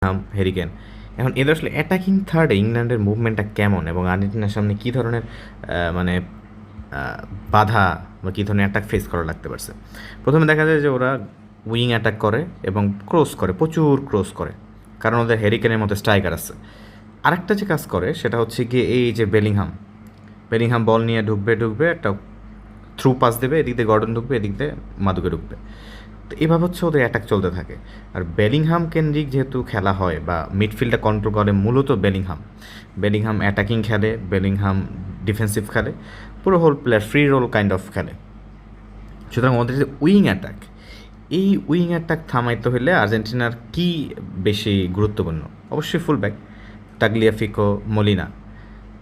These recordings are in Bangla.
হ্যারিকেন। এখন এদের আসলে অ্যাটাকিং থার্ডে ইংল্যান্ডের মুভমেন্টটা কেমন এবং আর্জেন্টিনার সামনে কী ধরনের মানে বাধা বা কী ধরনের অ্যাটাক ফেস করা লাগতে পারছে। প্রথমে দেখা যায় যে ওরা উইং অ্যাটাক করে এবং ক্রস করে, প্রচুর ক্রস করে, কারণ ওদের হ্যারিকেনের মতো স্ট্রাইকার আছে। আরেকটা যে কাজ করে সেটা হচ্ছে গিয়ে এই যে বেলিংহাম বল নিয়ে ঢুকবে একটা থ্রু পাস দেবে, এদিক দিয়ে গর্ডন ঢুকবে, এদিক দিয়ে মাদুকে ঢুকবে। তো এভাবে হচ্ছে ওদের অ্যাটাক চলতে থাকে। আর বেলিংহাম কেন্দ্রিক যেহেতু খেলা হয় বা মিডফিল্ডটা কন্ট্রোল করে মূলত বেলিংহাম অ্যাটাকিং খেলে, বেলিংহাম ডিফেন্সিভ খেলে, পুরো whole player free role kind of খেলে। সুতরাং ওদের যে উইং অ্যাটাক, এই উইং অ্যাটাক থামাইতে হলে আর্জেন্টিনার কি বেশি গুরুত্বপূর্ণ? অবশ্যই ফুল ব্যাক টাগলিয়াফিকো, মলিনা।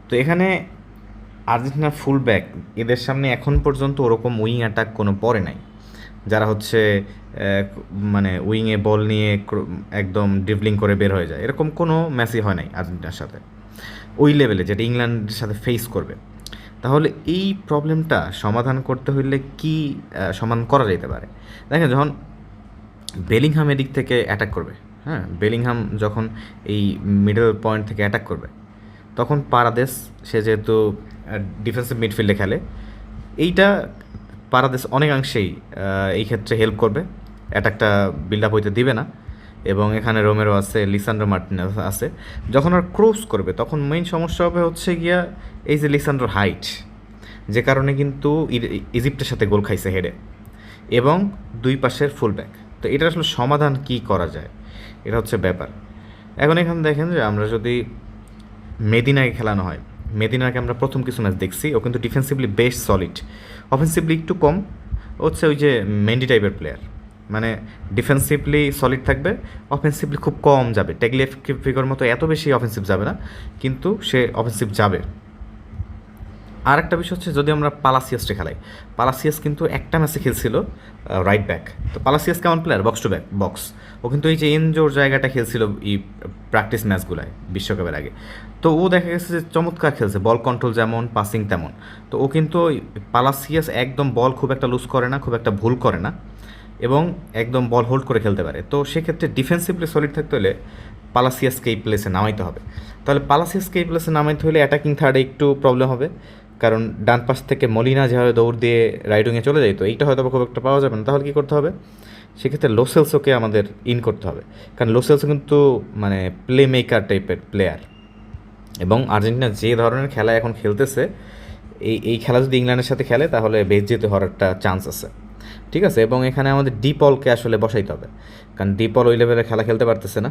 তো এখানে আর্জেন্টিনার ফুল ব্যাক এদের সামনে এখন পর্যন্ত ওরকম উইং অ্যাটাক কোনো পড়ে নাই, যারা হচ্ছে মানে উইংয়ে বল নিয়ে একদম ড্রিবলিং করে বের হয়ে যায়, এরকম কোনো ম্যাচই হয় নাই আর্জেন্টিনার সাথে ওই লেভেলে, যেটা ইংল্যান্ডের সাথে ফেস করবে। তাহলে এই প্রবলেমটা সমাধান করতে হলে কি সমাধান করা যেতে পারে? দেখেন, যখন বেলিংহাম এদিক থেকে অ্যাটাক করবে, হ্যাঁ, বেলিংহাম যখন এই মিডল পয়েন্ট থেকে অ্যাটাক করবে, তখন পারাদেস, সে যেহেতু ডিফেন্সিভ মিডফিল্ডে খেলে, এইটা পারাদেস অনেকাংশেই এই ক্ষেত্রে হেল্প করবে, অ্যাটাকটা বিল্ড আপ হইতে দিবে না। এবং এখানে রোমেরো আছে, লিসান্ড্রো মার্টিনেজ আছে। যখন আর ক্রস করবে তখন মেইন সমস্যা হবে হচ্ছে গিয়া এই যে লিসান্ড্রোর হাইট, যে কারণে কিন্তু ইজিপ্টের সাথে গোল খাইছে হেডে, এবং দুই পাশের ফুল ব্যাক। তো এটা আসলে সমাধান কি করা যায়, এটা হচ্ছে ব্যাপার। এখন এখানে দেখেন যে আমরা যদি মেদিনাকে খেলানো হয়, মেদিনাকে আমরা প্রথম কিছু ম্যাচ দেখছি, ও কিন্তু ডিফেন্সিভলি বেশ সলিড, অফেন্সিভলি একটু কম, হচ্ছে ওই যে মেন্ডি টাইপের প্লেয়ার, মানে ডিফেন্সিভলি সলিড থাকবে, অফেন্সিভলি খুব কম যাবে। টেগলিয়াফিকোর মতো এত বেশি অফেন্সিভ যাবে না, কিন্তু সে অফেন্সিভ যাবে। আর একটা বিষয় হচ্ছে, যদি আমরা পালাসিয়াসকে খেলাই, পালাসিয়াস কিন্তু একটা ম্যাচে খেলছিল রাইট ব্যাক। তো পালাসিয়াস কেমন player? Box to back box. ও কিন্তু এই যে এনজোর জায়গাটা খেলছিল এই প্র্যাকটিস ম্যাচগুলায় বিশ্বকাপের আগে। তো ও দেখা গেছে যে চমৎকার খেলছে, বল কন্ট্রোল যেমন, পাসিং তেমন। তো ও কিন্তু পালাসিয়াস একদম বল খুব একটা লুজ করে না, খুব একটা ভুল করে না, এবং একদম বল হোল্ড করে খেলতে পারে। তো সেক্ষেত্রে ডিফেন্সিভলি সলিড থাকতে হলে পালাসিয়াসকে এই প্লেসে নামাইতে হবে। তাহলে পালাসিয়াসকে এই প্লেসে নামাইতে হলে অ্যাটাকিং থার্ডে একটু প্রবলেম হবে, কারণ ডান পাশ থেকে মলিনা যেভাবে দৌড় দিয়ে রাইট উইংয়ে চলে যায়, তো এইটা হয়তো খুব একটা পাওয়া যাবে না। তাহলে কী করতে হবে? সেক্ষেত্রে লোসেলসোকে আমাদের ইন করতে হবে, কারণ লোসেলসো কিন্তু মানে প্লে মেকার টাইপের প্লেয়ার, এবং আর্জেন্টিনা যে ধরনের খেলা এখন খেলতেছে, এই খেলা যদি ইংল্যান্ডের সাথে খেলে তাহলে বেশ যেতে হওয়ার একটা চান্স আছে। ঠিক আছে, এবং এখানে আমাদের ডিপলকে আসলে বসাইতে হবে, কারণ ডিপল ওই লেভেলে খেলা খেলতে পারতেছে না।